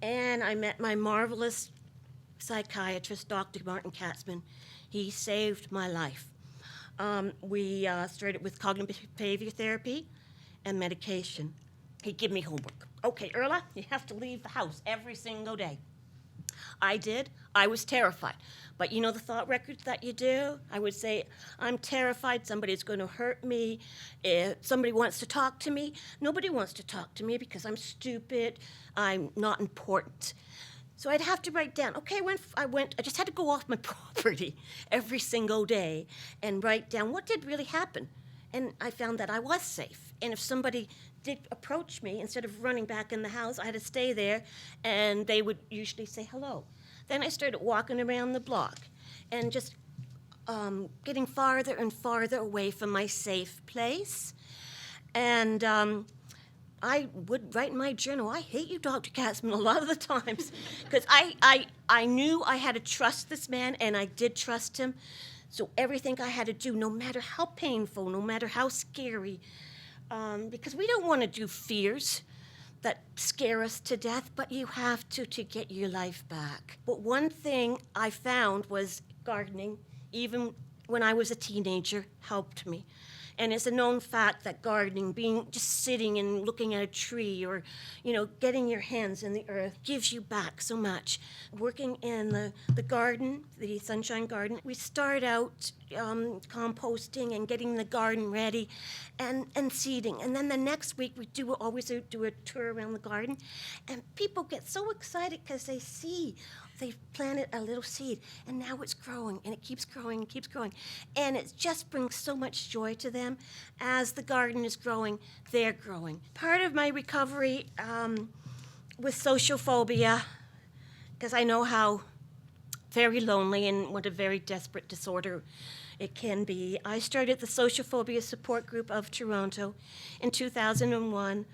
and I met my marvelous psychiatrist, Dr. Martin Katzman. He saved my life. We started with cognitive behavior therapy and medication. He'd give me homework. Okay, Earla, you have to leave the house every single day. I did. I was terrified. But you know the thought records that you do? I would say, I'm terrified somebody's going to hurt me. If somebody wants to talk to me, nobody wants to talk to me because I'm stupid, I'm not important. So I'd have to write down, okay, I just had to go off my property every single day and write down what did really happen. And I found that I was safe. And if somebody did approach me, instead of running back in the house, I had to stay there, and they would usually say hello. Then I started walking around the block and just getting farther and farther away from my safe place. And I would write in my journal, I hate you, Dr. Katzman, a lot of the times, because I knew I had to trust this man, and I did trust him. So everything I had to do, no matter how painful, no matter how scary, because we don't want to do fears that scare us to death, but you have to get your life back. But one thing I found was gardening, even when I was a teenager, helped me. And it's a known fact that gardening, being just sitting and looking at a tree or, getting your hands in the earth gives you back so much. Working in the garden, the Sunshine Garden, we start out composting and getting the garden ready and seeding. And then the next week we always do a tour around the garden. And people get so excited because they see they've planted a little seed, and now it's growing, and it keeps growing and keeps growing. And it just brings so much joy to them. As the garden is growing, they're growing. Part of my recovery with social phobia, because I know how very lonely and what a very desperate disorder it can be, I started the Social Phobia Support Group of Toronto in 2001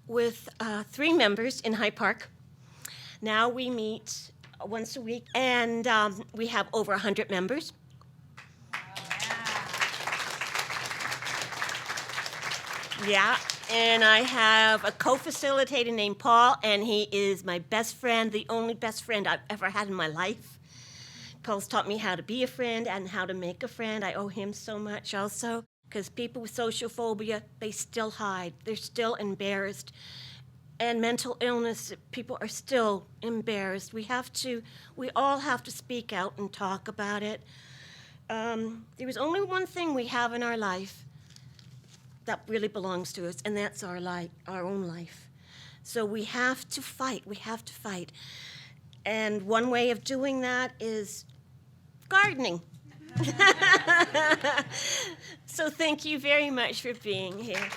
with 3 members in High Park. Now we meet once a week, and we have over 100 members. Yeah, and I have a co-facilitator named Paul, and he is my best friend, the only best friend I've ever had in my life. Paul's taught me how to be a friend and how to make a friend. I owe him so much also, because people with social phobia, they still hide. They're still embarrassed. And mental illness, people are still embarrassed. We all have to speak out and talk about it. There is only one thing we have in our life that really belongs to us, and that's our own life. So we have to fight. And one way of doing that is gardening. So thank you very much for being here.